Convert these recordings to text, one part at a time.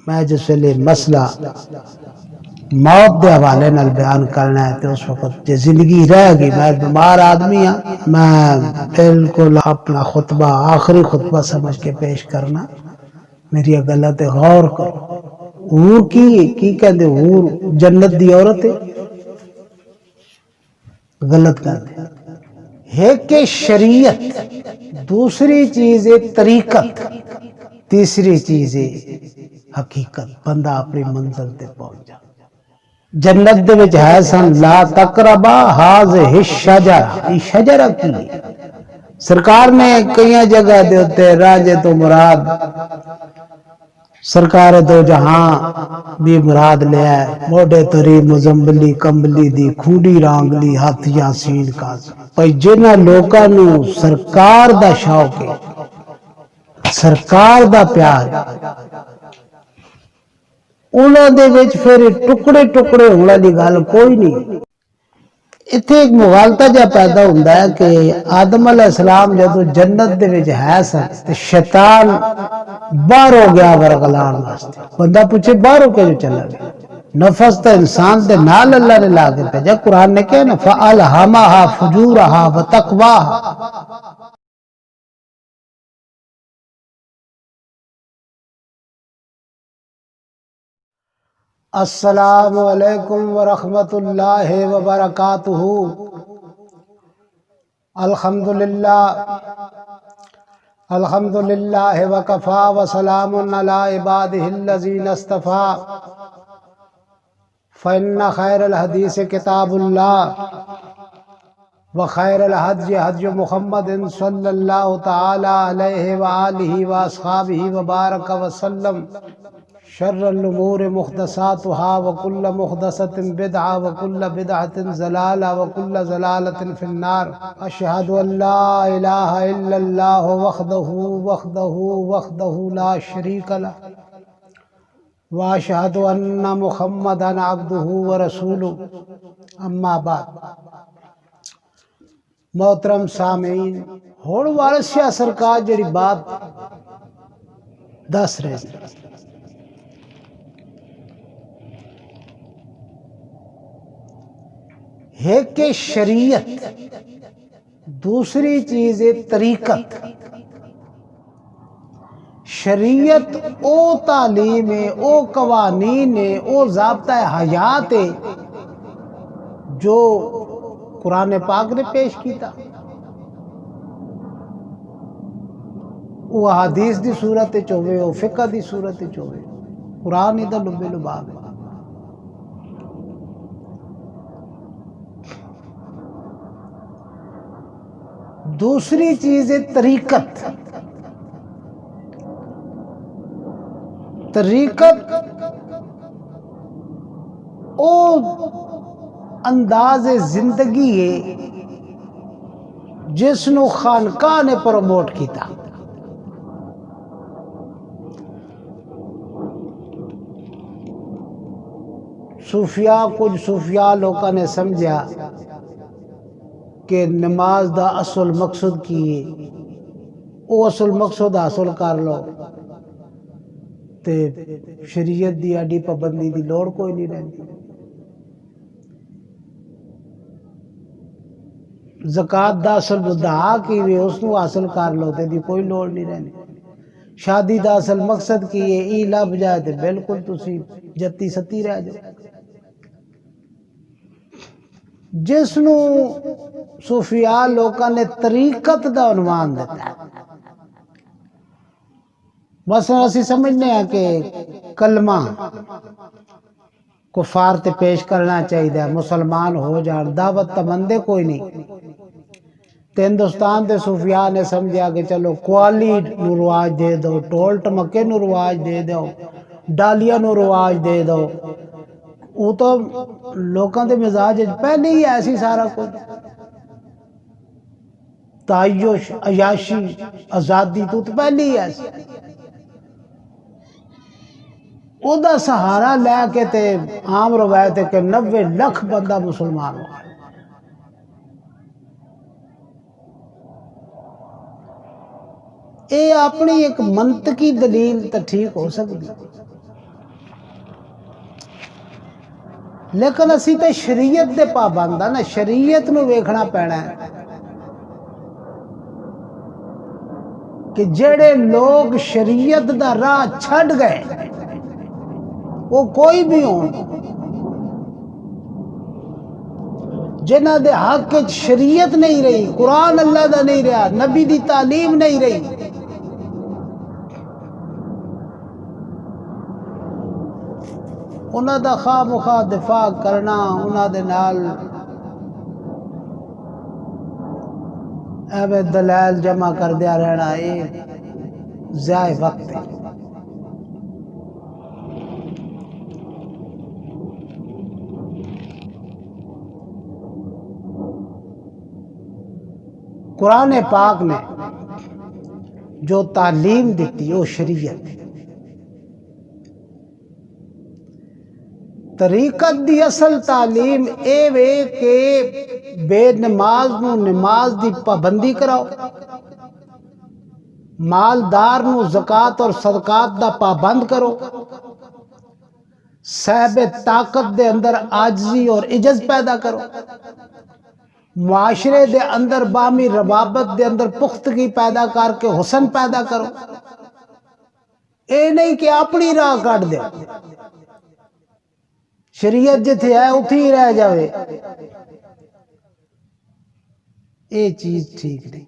میں جس ویلے مسئلہ موت دے حوالے نال بیان کرنا ہے تو اس وقت جے زندگی رہ گئی، میں بیمار آدمی ہاں، میں بالکل اپنا خطبہ آخری خطبہ سمجھ کے پیش کرنا، میری گلہ تے غور کرو۔ حور کی کہندے؟ حور جنت دی عورت ہے، غلط کہندے۔ ایک شریعت، دوسری چیز ہے طریقت، تیسری چیز ہے حقیقت، بندہ اپنی منزل تے پہنچ جا۔ جنت دے وچ ہے سن لا تقربا ہذہ الشجرہ، یہ شجرہ کی ہے؟ سرکار نے کئی جگہ دے ہوتے راجے تو مراد سرکار دو جہاں بھی مراد لیا ہے، موڈے تری مزمبلی کمبلی دی کھوڑی رانگلی ہاتھ یاسین کاظم۔ پئی جنہ لوکاں نو سرکار دا شوق ہے، سرکار دا پیار، انہاں دے وچ پھر ٹکڑے ٹکڑے ہونے والی گل کوئی نہیں۔ اتنے ایک مغالطہ جا پیدا ہوتا ہے کہ آدم علیہ السلام جدو جنت دے وچ ہے سن تے شیطان باہر ہو گیا ورگلان واسطے۔ بندہ پوچھے باہر ہو کے جو چلا گیا؟ نفس تا انسان دے نال اللہ نے لا کے بھیجا۔ قرآن نے کہا نا فَأَلْهَمَهَا فُجُورَهَا وَتَقْوَاهَا۔ السلام علیکم ورحمۃ اللہ وبرکاتہ۔ الحمدللہ وکفا وسلام علی عبادہ الذین اصطفیٰ، فإن خیر الحدیث کتاب اللہ وخیر الہدی ہدی محمد صلی اللہ تعالی علیہ وآلہ واصحابہ وبارک وسلم، شر الامور محدثاتها وكل محدثة بدعة وكل بدعة ضلالة وكل ضلالة في النار۔ أشهد أن لا إله إلا الله وحده لا شريك له، وأشهد أن محمدا عبده ورسوله، أما بعد۔ محترم سامعین، ہون وارث سرکار جڑی بات دس رہے ہیں، ایک شریعت، دوسری چیز ہے طریقت۔ شریعت او تعلیم ہے، او قوانین ہے، او ضابطہ حیات ہے جو قرآن پاک نے پیش کیتا، وہ حدیث دی صورت چوے ہو، فقہ دی صورت چوے، قرآن دا لبے لباب ہے۔ دوسری چیز ہے طریقت۔ طریقت او انداز زندگی ہے جس نو خانقاہ نے پروموٹ کیتا۔ صوفیاء، کچھ صوفیاء لوگوں نے سمجھا کہ نماز دا اصل مقصد کی ہے، او اصل مقصد حاصل کر لو تے شریعت دی اڈی پابندی دی لوڑ کوئی نہیں رہتی۔ زکوٰۃ دا اصل مدعا کی ہے، اس نو حاصل کر لو تے دی کوئی لوڑ نہیں رہنی۔ شادی دا اصل مقصد کی ہے، ای لب جائے تے بالکل تسی جتی ستی رہ جاؤ۔ جس نو صوفیاء لوکاں نے طریقت دا عنوان دیتا ہے۔ مثلا اسی سمجھنے ہیں کہ کلمہ کفار تے پیش کرنا چاہیے، مسلمان ہو جان، دعوت تمندے کوئی نہیں۔ تے ہندوستان دے صوفیاء نے سمجھا کہ چلو قوالی نو رواج دے دو، ٹول ٹمکے نو رواج دے دو، ڈالیا نو رواج دے دو۔ وہ تو لوکاں دے مزاج پہلے ہی ایسی سارا کچھ، تعیش، عیاشی، آزادی تو پہلے ہی ایسی۔ او دا سہارا لے کے تے عام روایت ہے کہ 90 لاکھ بندہ مسلمان ہو گئے۔ اے اپنی ایک منطقی دلیل تو ٹھیک ہو سکتی، لیکن اسی تے شریعت دے پابند ہاں نا، شریعت نو ویکھنا پینا ہے کہ جڑے لوگ شریعت دا راہ چھڈ گئے وہ کوئی بھی ہون، جنہ دے حق وچ شریعت نہیں رہی، قرآن اللہ دا نہیں رہا، نبی دی تعلیم نہیں رہی، انہاں دا خواہ مخواہ دفاع کرنا، انہاں دے نال ایویں دلائل جمع کردیا رہنا، یہ ضائع وقت ہے۔ قرآن پاک نے جو تعلیم دیتی وہ شریعت، طریقت دی اصل تعلیم اے وے کہ بے نماز نو نماز دی پابندی کراؤ، مالدار نو زکوٰۃ اور صدقات دا پابند کرو، صاحب طاقت دے اندر عاجزی اور عجز پیدا کرو، معاشرے دے اندر باہمی روابط دے اندر پختگی پیدا کر کے حسن پیدا کرو، اے نہیں کہ اپنی راہ کٹ دے، شریعت جتھے ہے اتھی ہی رہ جاوے، اے چیز ٹھیک نہیں۔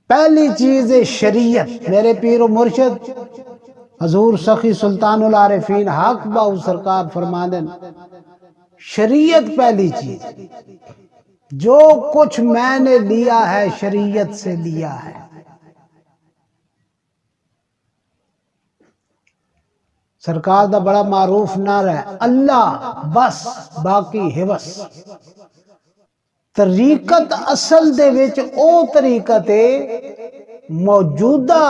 پہلی چیز ہے شریعت۔ میرے پیر و مرشد حضور سخی سلطان العارفین حق باؤ سرکار فرماندن شریعت پہلی چیز، جو کچھ میں نے لیا ہے شریعت سے لیا ہے۔ سرکار دا بڑا معروف نعرہ ہے اللہ بس باقی حوث۔ طریقت اصل دے وچ او طریقت ہے موجودہ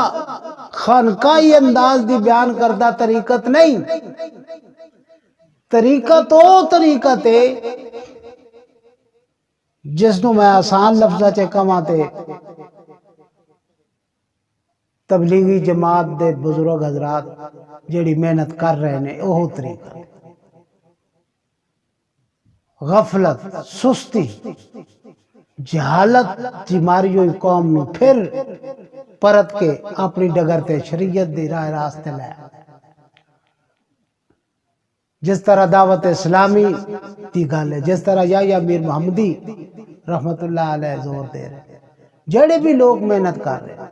خانقاہی انداز دی بیان کردہ طریقت نہیں، طریقت او طریقت ہے جس نو میں آسان لفظہ چے کہاں تے تبلیغی جماعت دے بزرگ حضرات جیڑی محنت کر رہے ہیں اوہ طریقہ، غفلت، سستی، جہالت جی ماری ہوئی قوم نو پھر پرت کے اپنی ڈگر تے شریعت دی راہ راستے لے، جس طرح دعوت اسلامی دی گل ہے، جس طرح یحییٰ میر محمدی رحمت اللہ علیہ زور دے رہے، جڑے بھی لوگ محنت کر رہے ہیں،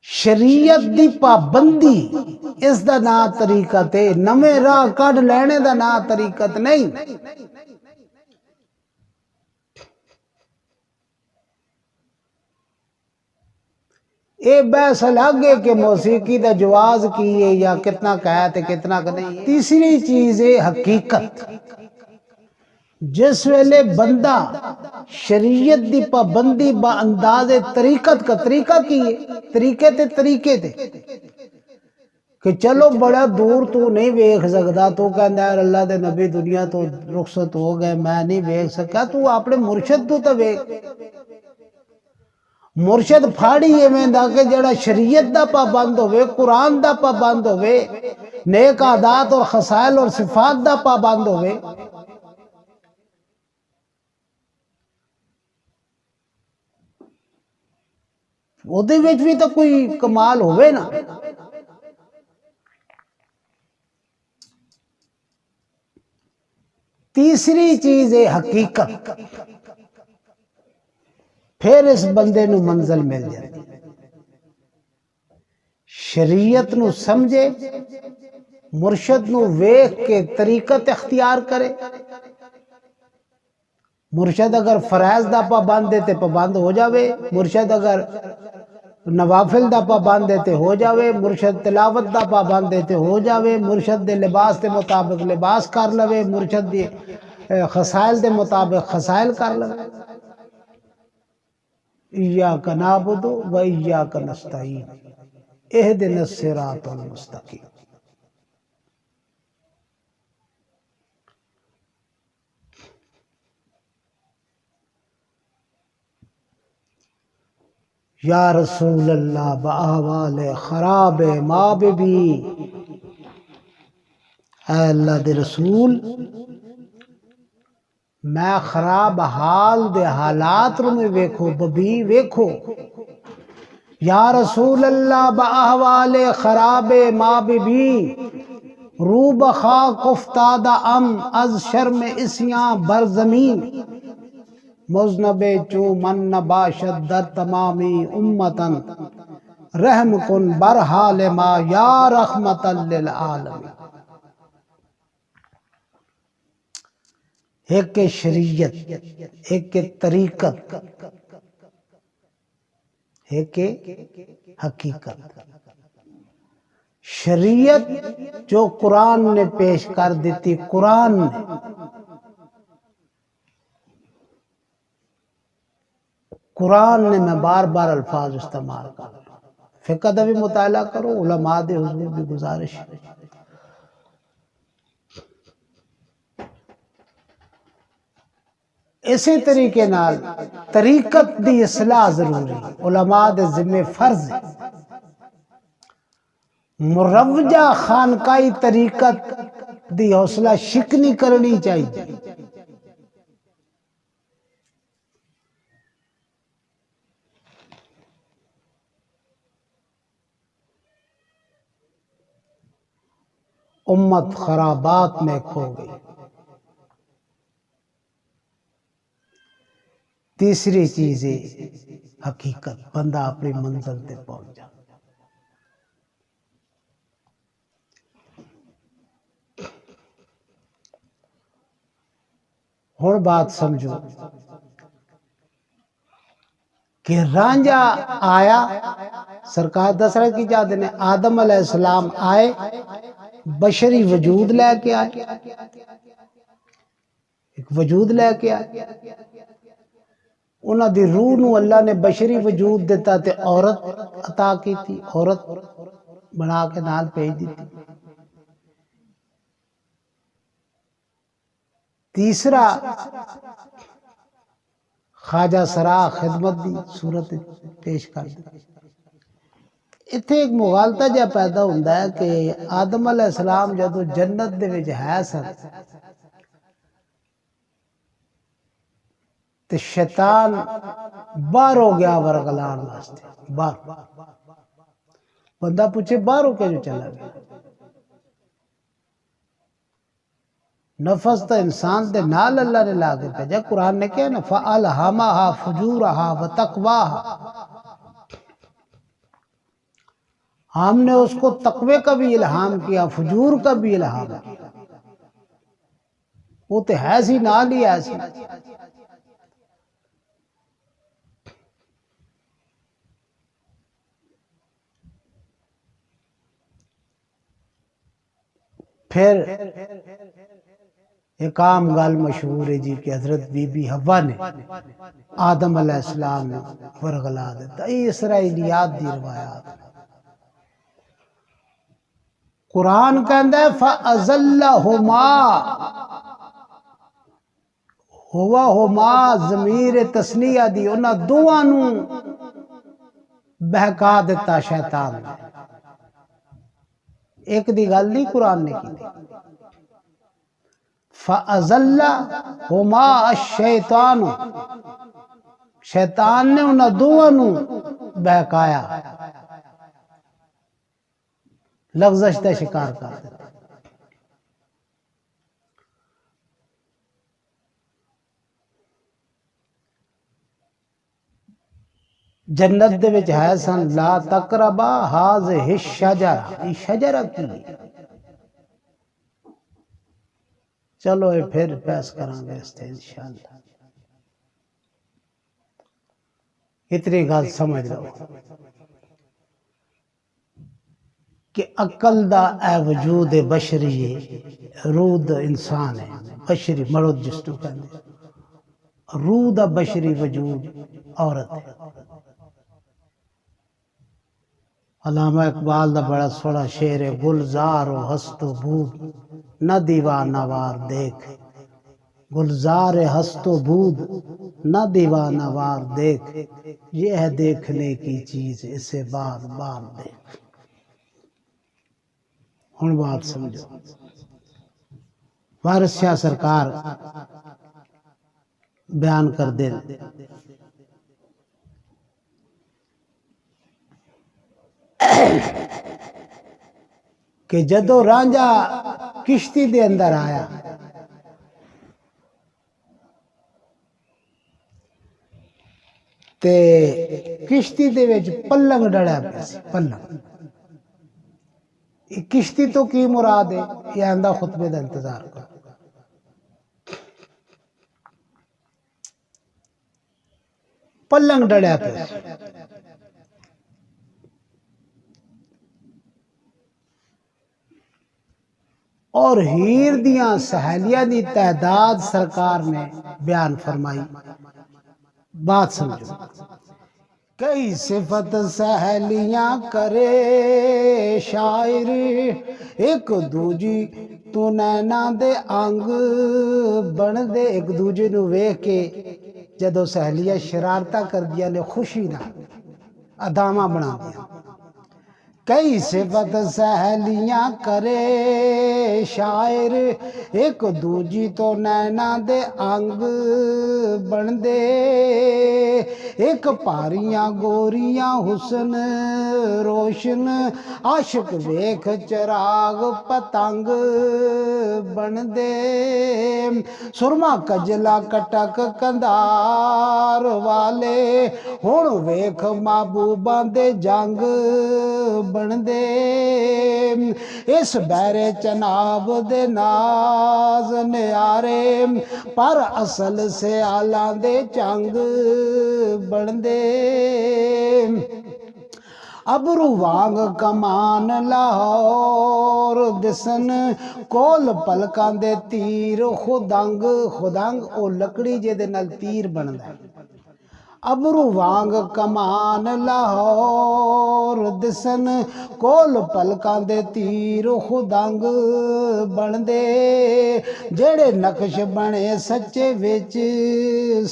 شریعت دی پابندی اس دا نا طریقت ہے، نویں راہ کڈ لینے دا نا طریقت نہیں۔ اے بحث الگ ہے کہ موسیقی دا جواز کی ہے یا کتنا کہا تے کتنا کہ نہیں۔ تیسری چیز ہے حقیقت۔ جس ویلے بندہ شریعت دی پابندی با انداز طریقت کا طریقہ کی ہے، طریقے تے کہ چلو بڑا دور تو نہیں ویکھ سکدا، تو کہندا ہے اللہ دے نبی دنیا تو رخصت ہو گئے میں نہیں ویکھ سکا، تو اپنے مرشد تو ویکھ، مرشد پھاڑی ایویں دا کہ جڑا شریعت دا پابند ہوئے، قرآن دا پابند ہوئے، نیک عادات اور خصائل اور صفات دا پابند ہوئے، اودے وچ بھی تو کوئی کمال ہوئے نا۔ تیسری چیز ہے حقیقت، پھر اس بندے نو منزل مل جاتی، شریعت نو سمجھے، مرشد نو ویکھ کے طریقت اختیار کرے، مرشد اگر فرائض دا پابند ہے تے پابند ہو جاوے، مرشد اگر نوافل دا پابند ہے تے ہو جاوے، مرشد تلاوت دا پابند ہے تے ہو جاوے، مرشد دے لباس دے مطابق لباس کر لوے، مرشد دے خصائل دے مطابق خصائل کر لوے۔ ایاک نعبد و ایاک نستعین اہدنا الصراط المستقیم۔ یا رسول اللہ بآوال خراب ماں بھی، اے اللہ دے رسول میں خراب حال دے حالات رو میں ویکھو ببی ویکھو، یا رسول اللہ بآوال خراب ماں بھی، رو بخاک افتادہ ام از شرم اسیاں بر زمین، مذنب چو من نباشد در تمامی امتن، رحم کن بر حال ما یا رحمت للعالمین۔ ایک شریعت، ایک طریقت، ایک حقیقت۔ شریعت جو قرآن نے پیش کر دیتی، قرآن نے، قرآن نے میں بار بار الفاظ استعمال کر، فقہ دا بھی مطالعہ کرو، علماء دے حضور بھی گزارش۔ اسی طریقے نال طریقت دی اصلاح ضروری، علماء دے ذمہ فرض ہے، مروجہ خانقائی طریقت دی حوصلہ شکنی کرنی چاہیے۔ امت خرابات میں کھو گئی۔ تیسری چیز ہے حقیقت، بندہ اپنی منزل تے پہنچ جائے۔ ہن بات سمجھو کہ رانجھا آیا، سرکار دس رہے کی جاتے نے آدم علیہ السلام آئے، بشری وجود لے کے آئے، ایک وجود لے کے آئے، انہاں دی روح نو اللہ نے بشری وجود دیتا تے عورت عطا کی تھی، عورت بنا کے نال بھیج دی تھی۔ تیسرا خواجہ سرا خدمت دی صورت پیش کر دی۔ اتھے ایک مغالطہ جا پیدا ہوندا ہے کہ آدم علیہ السلام جدو جنت دے وچ ہے سن تے شیطان باہر ہو گیا ورگلان واسطے، باہر۔ بندہ پوچھے باہر ہو کے جو چلا گیا، نفس تا انسان دے نال اللہ نے لا کے بھیجا۔ قرآن نے کہا نا فَأَلْهَمَهَا فُجُورَهَا وَتَقْوَاهَا، ہم نے اس کو تقوی کا بھی الہام کیا، فجور کا بھی الہام کیا۔ وہ تو ہے سی نال ہی ایسی۔ پھر ایک عام گل مشہور ہے جی کہ حضرت بی بی حوا نے آدم علیہ السلام نے ورگلا دیتا، یہ اسرائیلیات دی روایات۔ قرآن کہندا ہے فَأَزَلَّهُمَا، ہوا ضمیر تسنیہ دی، انہاں دوواں نو بہکا دیتا شیطان نے۔ ایک دی گل نہیں قرآن نے کی، فَأَزَلَّهُمَا الشَّيْطَانُ، شیطان نے انہاں دوواں نو بہکایا، لغزش کا شکار کر دیتا۔ جنت دے وچ ہے سن لا تقربا ہذہ الشجرہ، یہ شجرہ کی چلو یہ پھر بحث کریں گے اس تے انشاءاللہ۔ اتنی گل سمجھ لو کہ عقل دا اے وجود بشری ہے، روح دا انسان ہے، بشری مرد جس تو کہنے، روح دا بشری وجود عورت ہے۔ علامہ اقبال دا بڑا سوڑا شعر ہے، گلزار و ہست و بود نہ دیوانہ وار دیکھ، گلزار ہست و بود نہ دیوانہ وار دیکھ، یہ ہے دیکھنے کی چیز اسے بار بار دیکھ۔ ہن بات سمجھو، وارث شاہ سرکار بیان کر دے کہ جدو رانجھا کشتی دے اندر آیا تے کشتی دے وچ پلنگ ڈڑیا پیا سی۔ پلنگ کشتی تو کی مراد ہے، یہ آندہ خطبے دا انتظار کر۔ پلنگ ڈڑیا پیا سی، اور ہیر دیاں سہیلیاں دی تعداد سرکار نے بیان فرمائی۔ بات سمجھو، کئی صفت سہیلیاں کرے شاعر، ایک دوجی تو نینا دے انگ بن دے۔ ایک دوجے نو ویکھ کے جدو سہیلیاں شرارتہ کر دیا نے خوشی نہ ادامہ بنا دیا۔ کئی صفت سہیلیاں کرے شاعر، ایک دوجی تو نینا دے انگ بن دے۔ ایک پاریاں گوریاں حسن روشن، عاشق ویکھ چراغ پتنگ بن دے۔ سرما کجلا کٹک کندار والے، ہن ویکھ محبوباں دے جنگ بن دے۔ اس بہرے چناب دے ناز نیارے، پر اصل سیالاں دے چنگ بن دے۔ ابرو وانگ کمان لاہور دسن، کول پلکاں دے تیر خدنگ۔ خدنگ او لکڑی جے دے نال تیر بندا ہے۔ ابرو وانگ کمان لاہور دسن، کول پلکاں دے تیر خدنگ بن دے۔ جڑے نقش بنے سچے وچ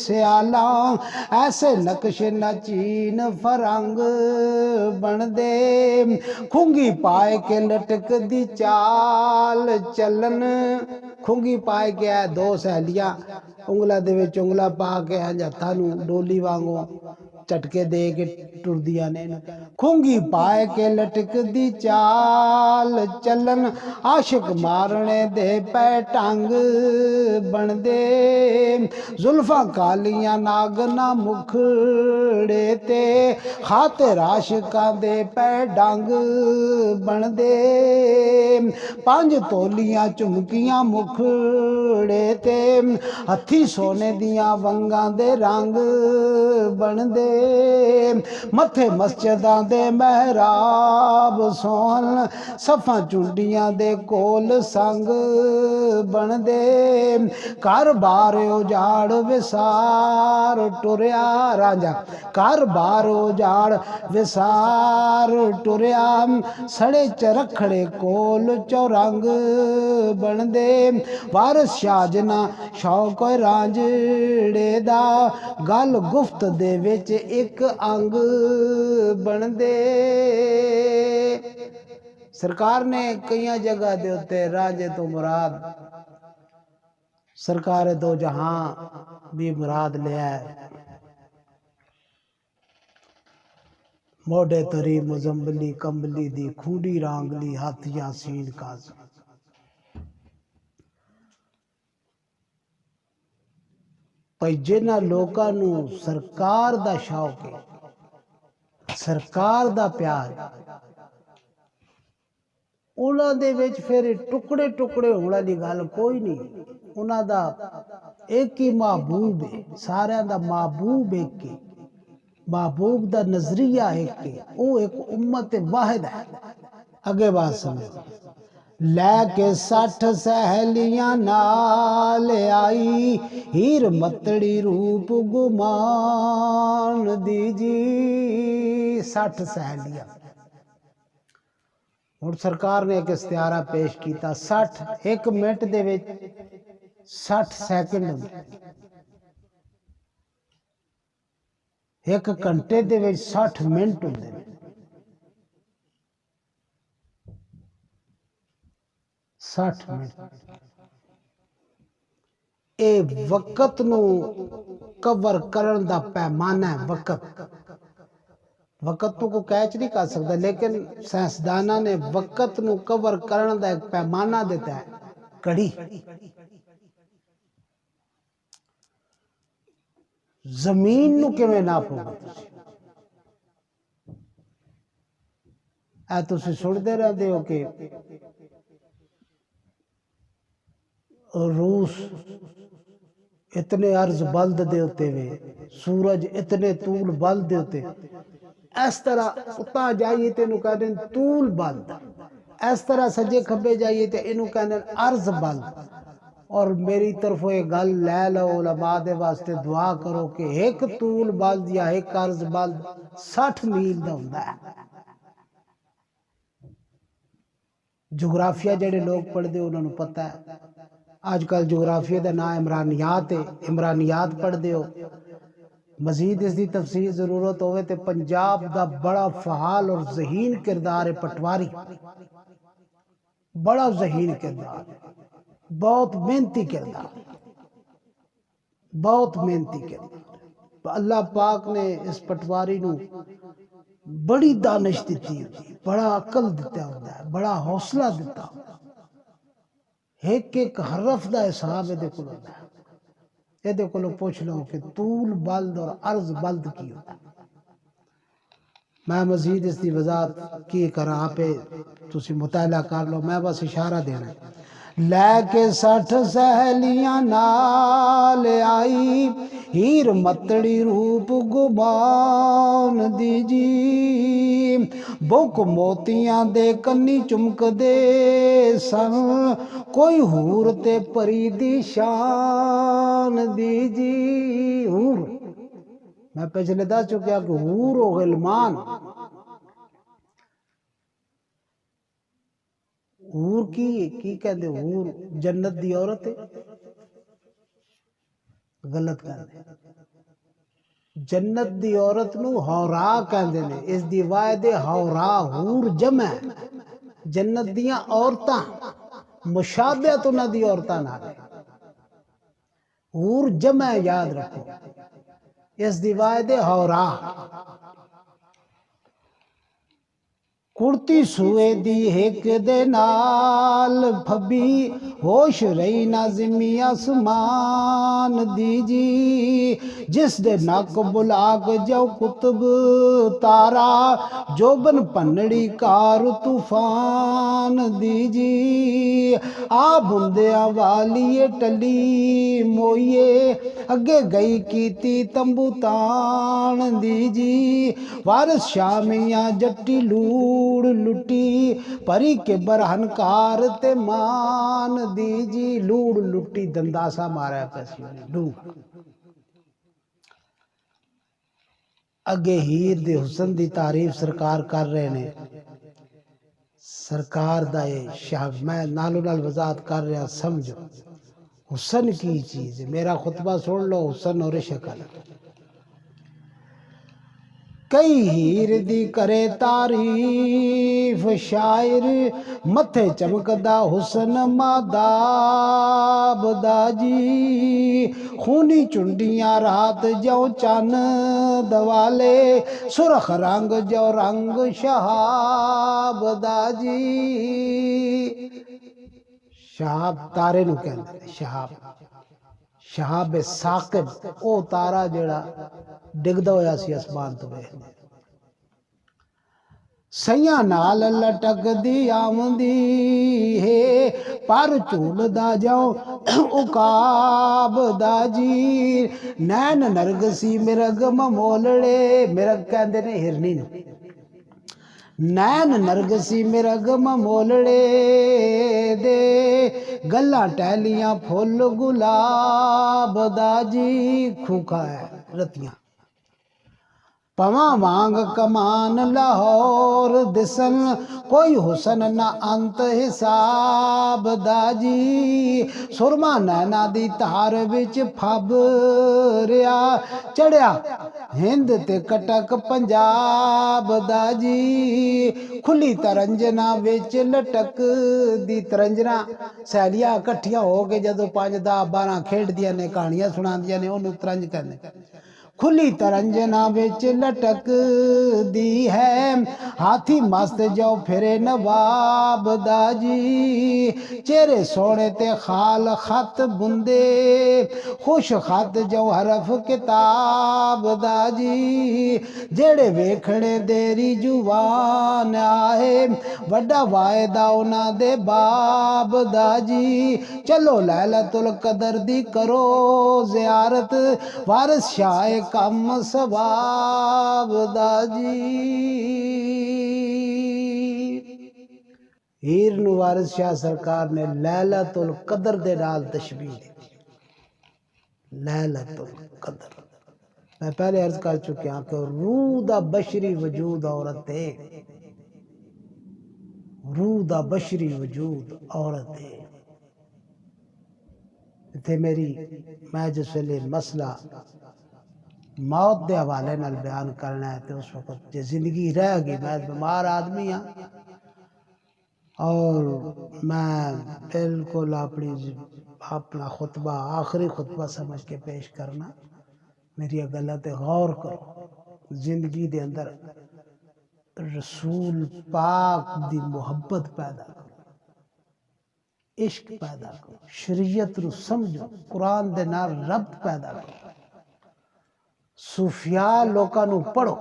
سیالاں، ایسے نقش نہ چین فرنگ بن دے۔ کھنگی پائے کے لٹک دی چال چلن، کھنگی پائے کے ہے دو سہیلیاں انگلا دے وچ انگلا پا کے ہتھاں نوں ڈولی وانگوں چٹکے دے کے ٹر دیا نے۔ کھنگی پائے کے لٹک دی چال چلن، عاشق مارنے دے پے ٹنگ بن دے۔ زلفاں کالیاں ناگنا مکھڑے تے، خاطر عاشقاں دے پے ڈنگ بن دے۔ پانچ تولیاں چمکیاں مکھڑے تے، ہتھی سونے دیاں ونگاں دے رنگ بن دے۔ متھے مسجداں دے محراب سون، صفاں چنڈیاں دے کول سنگ بن دے۔ گھر بار اجاڑ وسار ٹریا رانجھا، گھر بار اجاڑ وسار ٹریا، سڑے چرکھڑے کول چورنگ بن دے۔ وارث شاہ جنا شوق رانجھڑے دا، گل گفت دے وچ ایک انگ بن دے۔ سرکار نے کئی جگہ دے اتے رانجھے تو مراد سرکار دو جہاں بھی مراد لیا ہے۔ موڈے تری مزمبلی کمبلی دی، کھوڑی رانگلی ہاتھ یاسین کاظم۔ پئی جنہاں لوکاں نو سرکار دا شوق ہے، سرکار دا پیار ہے، انہاں دے وچ پھر ٹکڑے ٹکڑے ہونے دی گل کوئی نہیں۔ انہاں دا ایک ہی محبوب ہے، سارے دا محبوب ایک ہے، محبوب دا نظریہ ایک ہے، وہ ایک امت واحد ہے۔ اگے بات سمجھو، لے کے 60 سہیلیاں نال آئی، ہیر متڑی روپ گمان دی جی۔ 60 سہیلیاں، اور سرکار نے ایک استعارہ پیش کیتا، 60 ایک منٹ دے وچ 60 ਸੈਕਿੰਡ ਹੁੰਦੇ, ਇੱਕ ਘੰਟੇ ਦੇ ਵਿੱਚ 60 ਮਿੰਟ ਹੁੰਦੇ ਨੇ। 60 ਮਿੰਟ ਇਹ ਵਕਤ ਨੂੰ ਕਵਰ ਕਰਨ ਦਾ ਪੈਮਾਨਾ ਹੈ। ਵਕਤ ਨੂੰ ਕੋਈ ਕੈਚ ਨਹੀਂ ਕਰ ਸਕਦਾ, ਲੇਕਿਨ ਸਾਇੰਸਦਾਨਾਂ ਨੇ ਵਕਤ ਨੂੰ ਕਵਰ ਕਰਨ ਦਾ ਇੱਕ ਪੈਮਾਨਾ ਦਿੱਤਾ ਹੈ, ਘੜੀ। ਜ਼ਮੀਨ ਨੂੰ ਕਿਵੇਂ ਨਾਪੋਗੇ ਤੁਸੀਂ? ਇਹ ਤੁਸੀਂ ਸੁਣਦੇ ਰਹਿੰਦੇ ਹੋ ਕਿ روس اتنے عرض بلد دے ہوتے ہوئے، سورج اتنے طول بلد دے ہوتے، اس طرح اتنا جائیے تے انہوں کہنے طول بلد، اس طرح سجے کھبے جائیے تے انہوں کہنے عرض بلد۔ اور میری طرف یہ گل لے لو، علماء دے واسطے دعا کرو کہ ایک طول بلد یا ایک عرض بلد 60 میل دا ہوندا ہے۔ جغرافیہ جڑے لوگ پڑھ دے انہوں نے پتہ ہے، آج کل جغرافیہ دا نام عمرانیات ہے، عمرانیات پڑھ دے ہو۔ مزید اس دی تفصیل ضرورت ہوئے تے پنجاب دا بڑا فعال اور ذہین کردار ہے پٹواری، بڑا ذہین کردار، بہت محنتی کردار، بہت محنتی کردار۔ اللہ پاک نے اس پٹواری نو بڑی دانش دیتی ہوتی، بڑا عقل دیتا ہوتا ہے، بڑا حوصلہ دیتا ہوتا ہے۔ ایک حرف دا حساب ہے دیکھو ہوتا ہے، یہ دیکھو لو پوچھ لو کہ طول بلد اور عرض بلد کی ہوتا ہے۔ میں مزید اس دی وضاحت کی کرا پہ تسی مطالعہ کر لو، میں بس اشارہ دینا ہے۔ لے کے 60 سہیلیاں نال آئی، ہیر متڑی روپ گمان دیجی، بک موتیاں دے کنی چمک دے سن، کوئی حور تے پری دی شان دیجی۔ حور میں پچھلے دس چکیا کہ حور و غلمان، حور کی کہتے حور جنت دی عورت ہے، غلط کہتے ہیں۔ جنت دی عورت نو حورا کہتے ہیں، اس دی واحد حورا، حور جمع ہے، جنت دیاں عورتاں مشابہت انہاں دی عورتاں نال ہے، حور جمع ہے، یاد رکھو، اس دی واحد حورا۔ کرتی سوئے دی ایک دے نال پھبی، ہوش رہی نازمی آسمان دیجی، جس دے ناک بلاگ جو قطب تارا، جوبن پنڑی کار طوفان دیجی، آ بندیاں والی ٹلی موئیے، اگے گئی کیتی تمبو تان دیجی، وارث شامیاں جٹی لوڑ لٹی، پری کے برہنکار تے مان دیجی۔ لوڑ لٹی دنداسا مارا ہے پیسی لوڑ۔ اگے ہیر دے حسن دی تعریف سرکار کر رہے نے، سرکار دا یہ شاہ، میں نالو نال وضاحت کر رہا، سمجھو حسن کی چیز ہے۔ میرا خطبہ سن لو، حسن اور شکل۔ کئی ہیر دی کرے تعریف شاعر، متھے چمکدا حسن ماداب دا جی، خونی چنڈیاں رات جو چن دوالے، سرخ رنگ جو رنگ شہاب دا جی۔ شہاب تارے نو کہندے نے، شہاب، شہاب ثاقب، او تارا جڑا ڈگدا ہویا سی اسمان تو ویکھدے۔ سیاں نال لٹک دی آمدی ہے، پر چولدا جاؤ عقاب دا جی، نین نرگسی مرگ ممولڑے، مرگ کہندے نے ہرنی نو، نین نرگسی مرگ ممولڑے دے، گلاں ٹہلیاں پھول گلاب دا جی، کھوکھا ہے رتیاں، پواں وانگ کمان لاہور دسن کوئی حسن نہ انت حساب دا جی سرما نینا دی تار وچ پھب ریا چڑھیا ہند تے کٹک پنجاب دا جی کھلی ترنجنا وچ لٹک دی ترنجنا سہیلیاں کٹھیاں ہو کے جدو 5 10 12 کھیڈ دیا نے کہانیاں سنا دیا نے انہوں ترنج کرنے کھلی ترنجنا وچ لٹک دی ہے ہاتھی مست جو پھرے نواب دا جی چہرے سونے تے خال خط بندے خوش خط جو حرف کتاب دا جی جڑے ویکھنے دیری جوان آئے وڈا وائدہ انہ دے باب دا جی چلو لیلۃ القدر دی کرو زیارت وارث شاہ کم ثواب دا جی ہیر نو وارث شاہ سرکار نے لیلۃ القدر دے نال تشبیہ دی لیلۃ القدر میں پہلے عرض کر چکے ہیں کہ روح دا بشری وجود عورت ہے روح دا بشری وجود عورت ہے تے میری میں جس ویلے مسئلہ موت دے حوالے نال بیان کرنا ہے تو اس وقت جو زندگی رہ گئی میں بیمار آدمی ہاں اور میں بالکل اپنا خطبہ آخری خطبہ سمجھ کے پیش کرنا میری گلہ تے غور کرو زندگی دے اندر رسول پاک دی محبت پیدا کرو عشق پیدا کرو شریعت رو سمجھو قرآن دے نال ربط پیدا کرو صوفیاء لوکاں نو پڑھو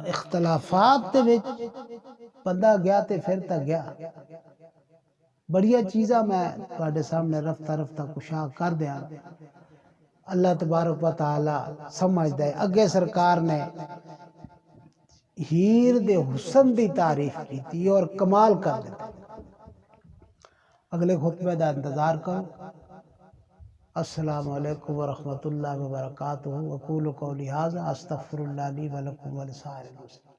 اختلافات دے وچ بندہ گیا تے پھر تا گیا بڑیاں چیزاں میں تواڈے سامنے رفتہ رفتہ کشا کر دیاں اللہ تبارک و تعالی سمجھدا ہے اگے سرکار نے ہیر دے حسن دی تعریف کی اور کمال کر دیتا اگلے خطبے دا انتظار کرو السلام علیکم ورحمۃ اللہ وبرکاتہ اقول قولی ھذا استغفر اللہ لی ولکم ولسائر المسلمین